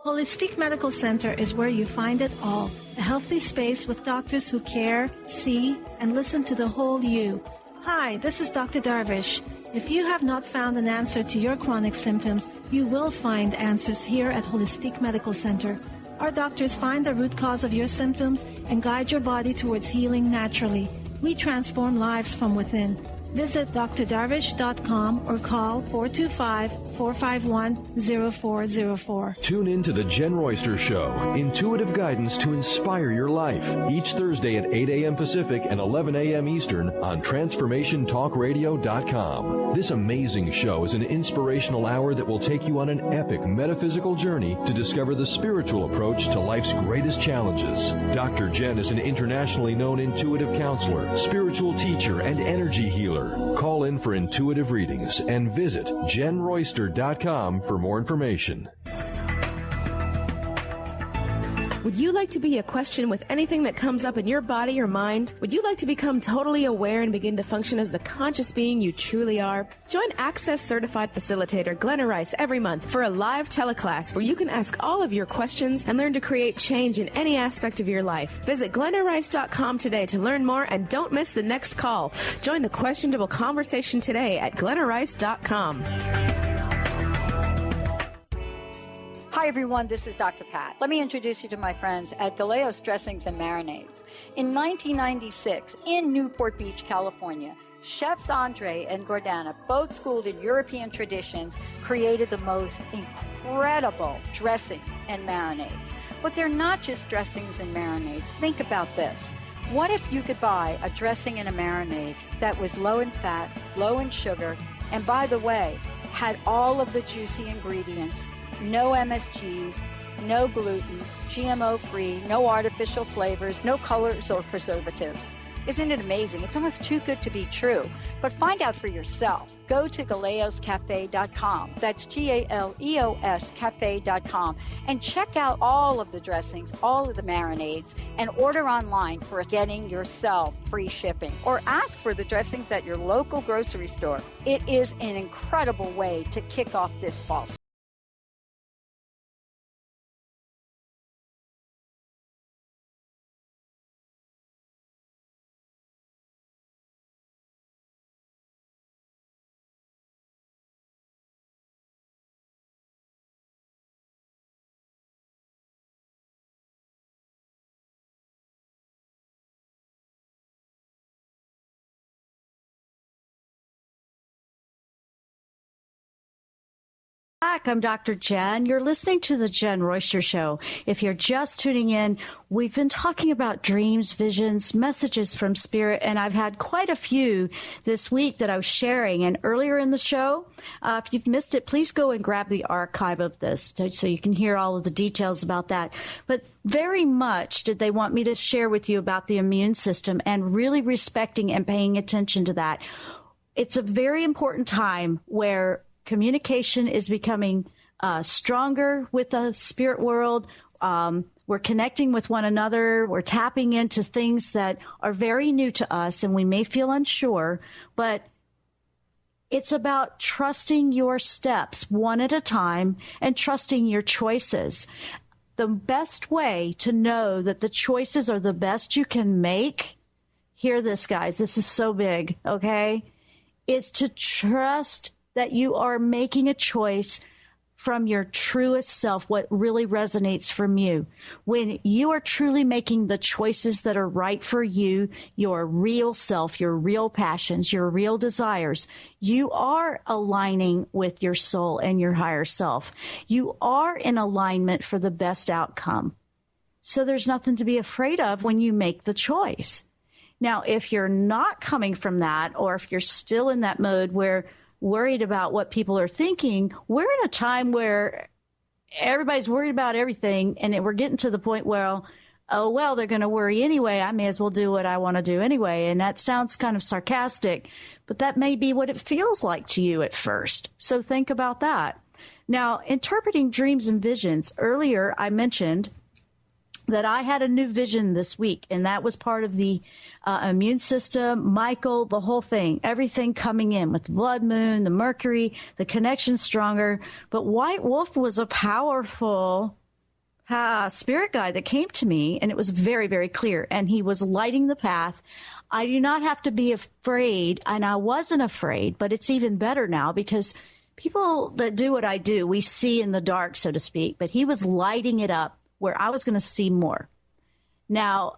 Holistic Medical Center is where you find it all. A healthy space with doctors who care, see, and listen to the whole you. Hi, this is Dr. Darvish. If you have not found an answer to your chronic symptoms, you will find answers here at Holistic Medical Center. Our doctors find the root cause of your symptoms and guide your body towards healing naturally. We transform lives from within. Visit drdarvish.com or call 425-451-0404. Tune in to the Jenn Royster Show, intuitive guidance to inspire your life, each Thursday at 8 a.m. Pacific and 11 a.m. Eastern on TransformationTalkRadio.com. This amazing show is an inspirational hour that will take you on an epic metaphysical journey to discover the spiritual approach to life's greatest challenges. Dr. Jenn is an internationally known intuitive counselor, spiritual teacher, and energy healer. Call in for intuitive readings and visit JennRoyster.com for more information. Would you like to be a question with anything that comes up in your body or mind? Would you like to become totally aware and begin to function as the conscious being you truly are? Join Access Certified Facilitator Glenna Rice every month for a live teleclass where you can ask all of your questions and learn to create change in any aspect of your life. Visit GlennaRice.com today to learn more and don't miss the next call. Join the questionable conversation today at GlennaRice.com. Hi everyone, this is Dr. Pat. Let me introduce you to my friends at Galeos Dressings and Marinades. In 1996, in Newport Beach, California, chefs Andre and Gordana, both schooled in European traditions, created the most incredible dressings and marinades. But they're not just dressings and marinades. Think about this. What if you could buy a dressing and a marinade that was low in fat, low in sugar, and by the way, had all of the juicy ingredients, no MSGs, no gluten, GMO-free, no artificial flavors, no colors or preservatives. Isn't it amazing? It's almost too good to be true. But find out for yourself. Go to GaleosCafe.com. That's GALEOS Cafe.com. And check out all of the dressings, all of the marinades, and order online for getting yourself free shipping. Or ask for the dressings at your local grocery store. It is an incredible way to kick off this fall. back. I'm Dr. Jenn. You're listening to the Jenn Royster Show. If you're just tuning in, we've been talking about dreams, visions, messages from spirit, and I've had quite a few this week that I was sharing. And earlier in the show, if you've missed it, please go and grab the archive of this so you can hear all of the details about that. But very much did they want me to share with you about the immune system and really respecting and paying attention to that. It's a very important time where communication is becoming stronger with the spirit world. We're connecting with one another. We're tapping into things that are very new to us, and we may feel unsure, but it's about trusting your steps one at a time and trusting your choices. The best way to know that the choices are the best you can make, hear this, guys, this is so big, okay, is to trust that you are making a choice from your truest self, what really resonates from you. When you are truly making the choices that are right for you, your real self, your real passions, your real desires, you are aligning with your soul and your higher self. You are in alignment for the best outcome. So there's nothing to be afraid of when you make the choice. Now, if you're not coming from that, or if you're still in that mode where worried about what people are thinking, we're in a time where everybody's worried about everything, and we're getting to the point where, oh, well, they're going to worry anyway. I may as well do what I want to do anyway. And that sounds kind of sarcastic, but that may be what it feels like to you at first. So think about that. Now, interpreting dreams and visions. Earlier, I mentioned that I had a new vision this week, and that was part of the immune system, Michael, the whole thing, everything coming in with the blood moon, the Mercury, the connection stronger. But White Wolf was a powerful spirit guide that came to me, and it was very, very clear, and he was lighting the path. I do not have to be afraid, and I wasn't afraid, but it's even better now because people that do what I do, we see in the dark, so to speak, but he was lighting it up where I was going to see more. Now,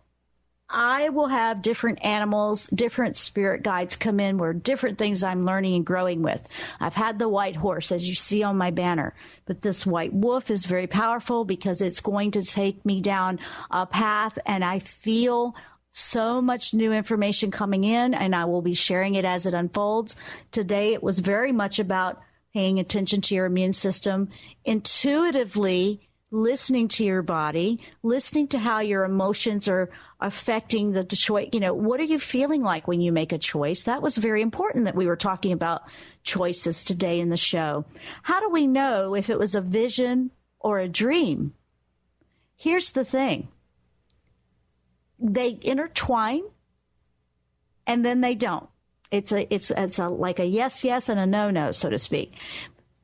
I will have different animals, different spirit guides come in where different things I'm learning and growing with. I've had the white horse, as you see on my banner, but this white wolf is very powerful because it's going to take me down a path, and I feel so much new information coming in, and I will be sharing it as it unfolds. Today, it was very much about paying attention to your immune system, intuitively listening to your body, listening to how your emotions are affecting the choice. You know, what are you feeling like when you make a choice? That was very important that we were talking about choices today in the show. How do we know if it was a vision or a dream? Here's the thing. They intertwine and then they don't. It's like a yes, yes, and a no, no, so to speak.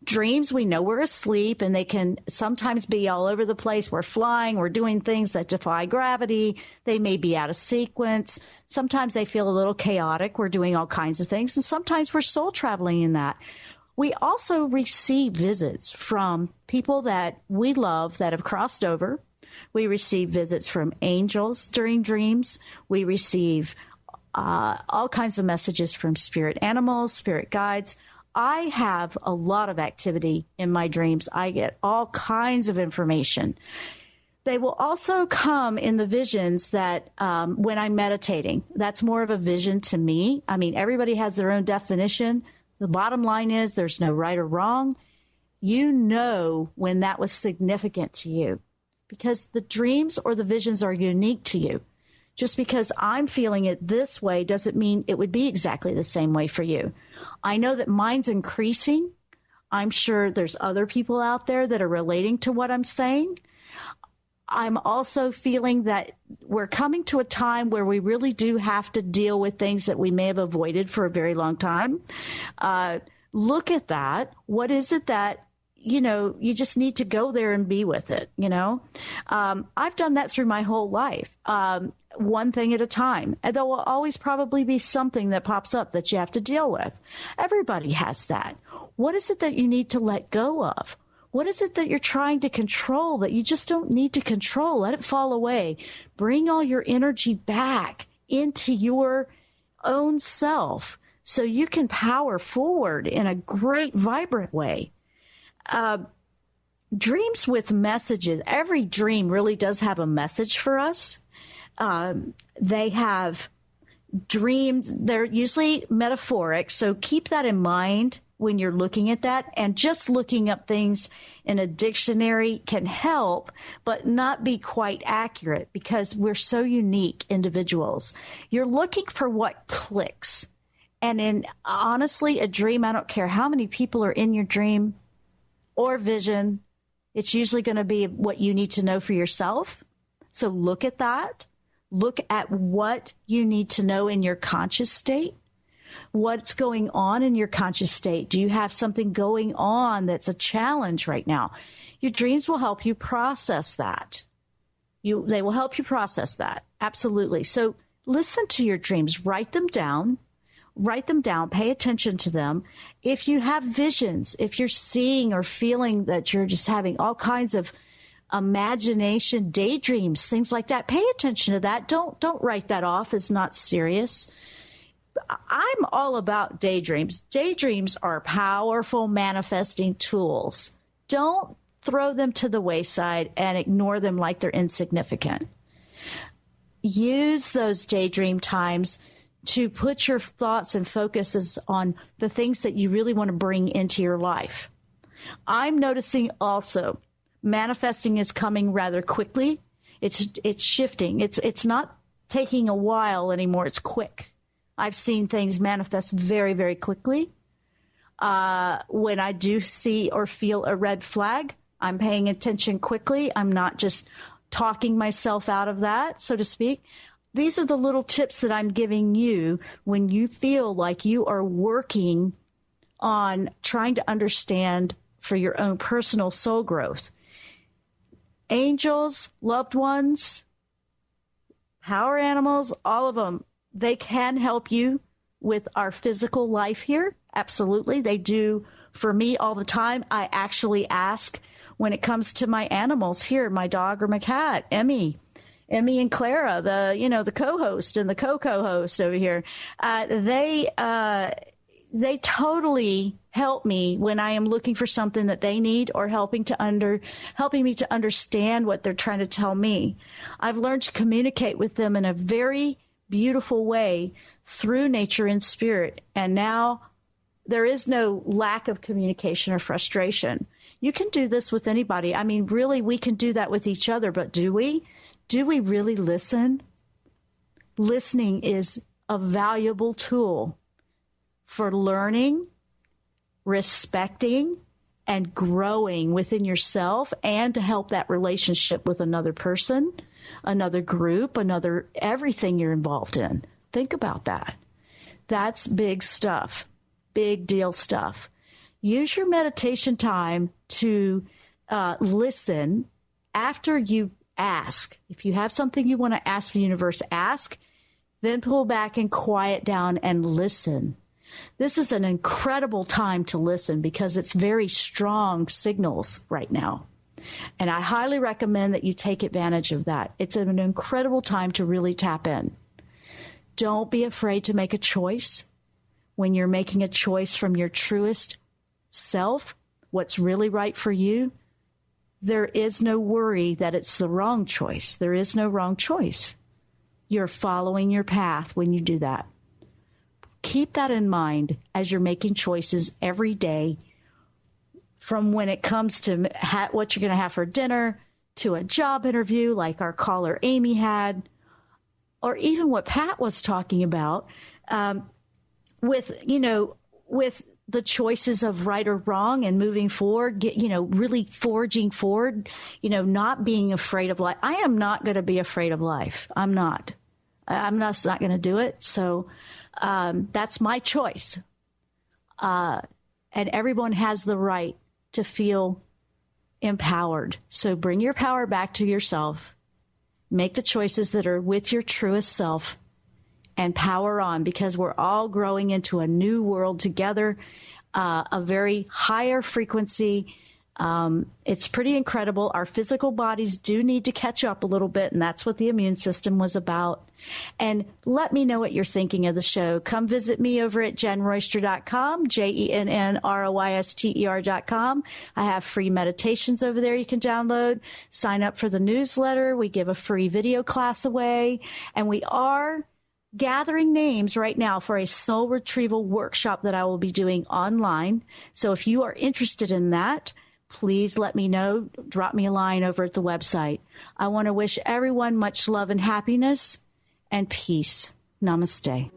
Dreams, we know we're asleep, and they can sometimes be all over the place. We're flying, we're doing things that defy gravity. They may be out of sequence. Sometimes they feel a little chaotic. We're doing all kinds of things, and sometimes we're soul traveling in that. We also receive visits from people that we love that have crossed over. We receive visits from angels during dreams. We receive all kinds of messages from spirit animals, spirit guides. I have a lot of activity in my dreams. I get all kinds of information. They will also come in the visions that when I'm meditating, that's more of a vision to me. I mean, everybody has their own definition. The bottom line is there's no right or wrong. You know when that was significant to you because the dreams or the visions are unique to you. Just because I'm feeling it this way doesn't mean it would be exactly the same way for you. I know that mine's increasing. I'm sure there's other people out there that are relating to what I'm saying. I'm also feeling that we're coming to a time where we really do have to deal with things that we may have avoided for a very long time. Look at that. What is it that, you know, you just need to go there and be with it, you know? I've done that through my whole life. One thing at a time. And there will always probably be something that pops up that you have to deal with. Everybody has that. What is it that you need to let go of? What is it that you're trying to control that you just don't need to control? Let it fall away. Bring all your energy back into your own self so you can power forward in a great, vibrant way. dreams with messages. Every dream really does have a message for us. They have dreams. They're usually metaphoric. So keep that in mind when you're looking at that. And just looking up things in a dictionary can help, but not be quite accurate because we're so unique individuals. You're looking for what clicks. And in honestly, a dream, I don't care how many people are in your dream or vision, it's usually going to be what you need to know for yourself. So look at that. Look at what you need to know in your conscious state. What's going on in your conscious state? Do you have something going on that's a challenge right now? Your dreams will help you process that. They will help you process that. Absolutely. So listen to your dreams. Write them down. Pay attention to them. If you have visions, if you're seeing or feeling that you're just having all kinds of imagination, daydreams, things like that, pay attention to that. Don't write that off as not serious. I'm all about daydreams. Daydreams are powerful manifesting tools. Don't throw them to the wayside and ignore them like they're insignificant. Use those daydream times to put your thoughts and focuses on the things that you really want to bring into your life. I'm noticing also manifesting is coming rather quickly. It's shifting. It's not taking a while anymore. It's quick. I've seen things manifest very, very quickly. When I do see or feel a red flag, I'm paying attention quickly. I'm not just talking myself out of that, so to speak. These are the little tips that I'm giving you when you feel like you are working on trying to understand for your own personal soul growth. Angels, loved ones, power animals, all of them, they can help you with our physical life here. Absolutely. They do for me all the time. I actually ask when it comes to my animals here, my dog or my cat, Emmy and Clara, the co-host and the co-host over here. They totally help me when I am looking for something that they need or helping me to understand what they're trying to tell me. I've learned to communicate with them in a very beautiful way through nature and spirit. And now there is no lack of communication or frustration. You can do this with anybody. I mean, really, we can do that with each other, but do we? Do we really listen? Listening is a valuable tool for learning, respecting, and growing within yourself and to help that relationship with another person, another group, everything you're involved in. Think about that. That's big stuff, big deal stuff. Use your meditation time to listen after you ask. If you have something you want to ask the universe, ask, then pull back and quiet down and listen. This is an incredible time to listen because it's very strong signals right now. And I highly recommend that you take advantage of that. It's an incredible time to really tap in. Don't be afraid to make a choice. When you're making a choice from your truest self, what's really right for you, there is no worry that it's the wrong choice. There is no wrong choice. You're following your path when you do that. Keep that in mind as you're making choices every day, from when it comes to what you're going to have for dinner, to a job interview like our caller Amy had, or even what Pat was talking about with the choices of right or wrong and moving forward, really forging forward, not being afraid of life. I am not going to be afraid of life. I'm not going to do it. So that's my choice. And everyone has the right to feel empowered. So bring your power back to yourself. Make the choices that are with your truest self and power on, because we're all growing into a new world together, a very higher frequency, It's pretty incredible. Our physical bodies do need to catch up a little bit, and that's what the immune system was about. And let me know what you're thinking of the show. Come visit me over at JennRoyster.com, JennRoyster.com. I have free meditations over there you can download. Sign up for the newsletter. We give a free video class away, and we are gathering names right now for a soul retrieval workshop that I will be doing online. So if you are interested in that, please let me know. Drop me a line over at the website. I want to wish everyone much love and happiness and peace. Namaste.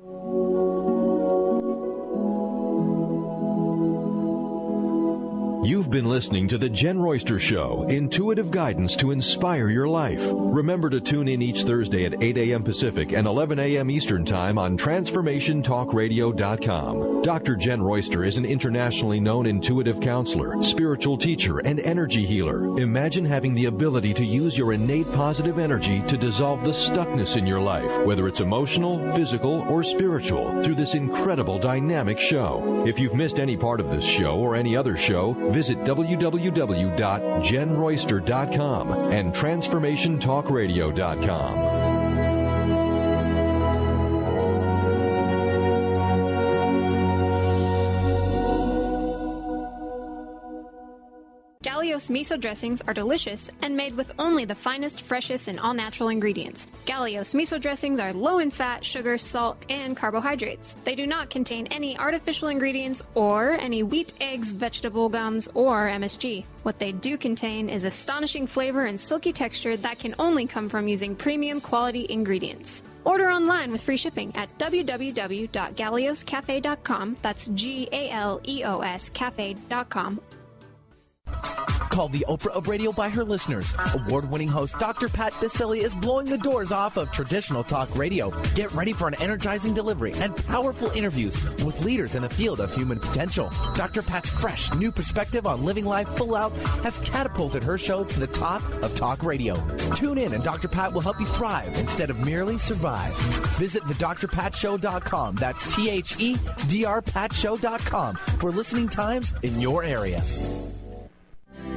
You've been listening to The Jenn Royster Show, intuitive guidance to inspire your life. Remember to tune in each Thursday at 8 a.m. Pacific and 11 a.m. Eastern Time on TransformationTalkRadio.com. Dr. Jenn Royster is an internationally known intuitive counselor, spiritual teacher, and energy healer. Imagine having the ability to use your innate positive energy to dissolve the stuckness in your life, whether it's emotional, physical, or spiritual, through this incredible dynamic show. If you've missed any part of this show or any other show, visit www.JennRoyster.com and TransformationTalkRadio.com. Gallios miso dressings are delicious and made with only the finest, freshest, and all-natural ingredients. Gallios miso dressings are low in fat, sugar, salt, and carbohydrates. They do not contain any artificial ingredients or any wheat, eggs, vegetable gums, or MSG. What they do contain is astonishing flavor and silky texture that can only come from using premium quality ingredients. Order online with free shipping at www.gallioscafe.com. That's GALEOS cafe.com. Called the Oprah of radio by her listeners, award-winning host Dr. Pat Baccili is blowing the doors off of traditional talk radio. Get ready for an energizing delivery and powerful interviews with leaders in the field of human potential. Dr. Pat's fresh, new perspective on living life full out has catapulted her show to the top of talk radio. Tune in and Dr. Pat will help you thrive instead of merely survive. Visit thedrpatshow.com. That's THEDRPatshow.com for listening times in your area.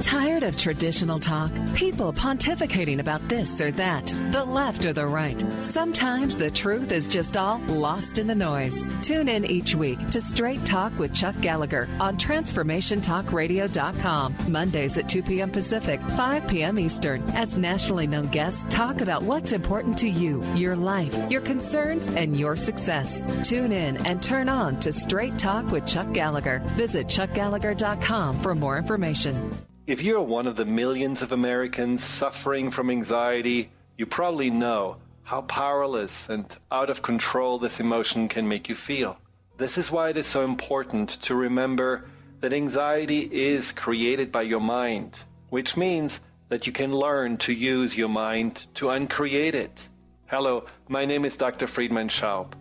Tired of traditional talk? People pontificating about this or that, the left or the right. Sometimes the truth is just all lost in the noise. Tune in each week to Straight Talk with Chuck Gallagher on TransformationTalkRadio.com. Mondays at 2 p.m. Pacific, 5 p.m. Eastern, as nationally known guests talk about what's important to you, your life, your concerns, and your success. Tune in and turn on to Straight Talk with Chuck Gallagher. Visit ChuckGallagher.com for more information. If you're one of the millions of Americans suffering from anxiety, you probably know how powerless and out of control this emotion can make you feel. This is why it is so important to remember that anxiety is created by your mind, which means that you can learn to use your mind to uncreate it. Hello, my name is Dr. Friedman Schaub.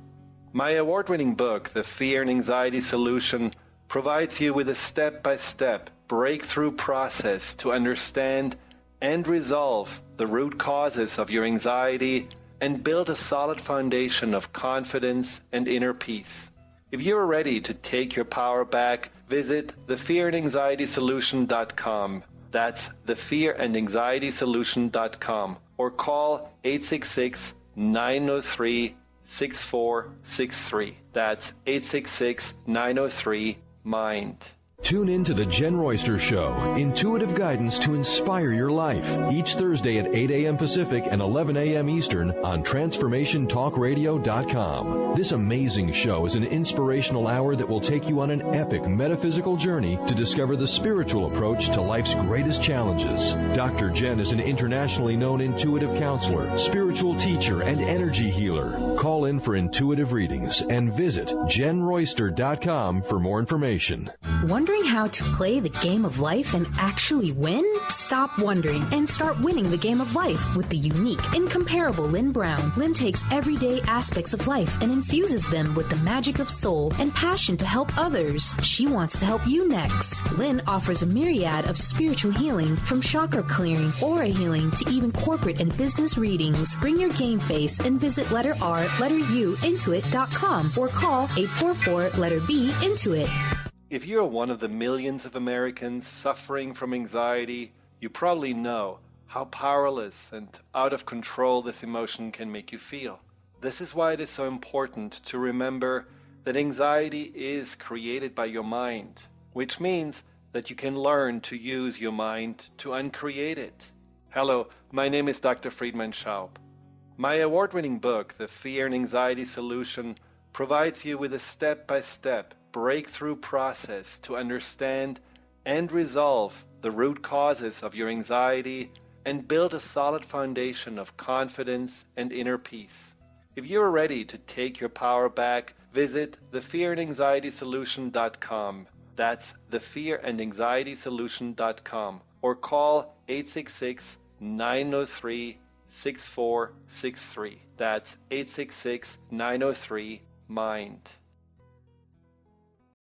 My award-winning book, The Fear and Anxiety Solution, provides you with a step-by-step breakthrough process to understand and resolve the root causes of your anxiety and build a solid foundation of confidence and inner peace. If you're ready to take your power back, visit thefearandanxietysolution.com. That's thefearandanxietysolution.com or call 866-903-6463. That's 866-903-MIND. Tune in to The Jenn Royster Show, intuitive guidance to inspire your life, each Thursday at 8 a.m. Pacific and 11 a.m. Eastern on TransformationTalkRadio.com. This amazing show is an inspirational hour that will take you on an epic metaphysical journey to discover the spiritual approach to life's greatest challenges. Dr. Jenn is an internationally known intuitive counselor, spiritual teacher, and energy healer. Call in for intuitive readings and visit JennRoyster.com for more information. Wondering how to play the game of life and actually win? Stop wondering and start winning the game of life with the unique, incomparable Lynn Brown. Lynn takes everyday aspects of life and infuses them with the magic of soul and passion to help others. She wants to help you next. Lynn offers a myriad of spiritual healing, from chakra clearing, aura healing, to even corporate and business readings. Bring your game face and visit letter R, letter U, intuit.com or call 844-letter B, Intuit. If you're one of the millions of Americans suffering from anxiety, you probably know how powerless and out of control this emotion can make you feel. This is why it is so important to remember that anxiety is created by your mind, which means that you can learn to use your mind to uncreate it. Hello, my name is Dr. Friedman Schaub. My award-winning book, The Fear and Anxiety Solution, provides you with a step-by-step breakthrough process to understand and resolve the root causes of your anxiety and build a solid foundation of confidence and inner peace. If you're ready to take your power back, visit thefearandanxietysolution.com. That's thefearandanxietysolution.com, or call 866-903-6463. That's 866-903-MIND.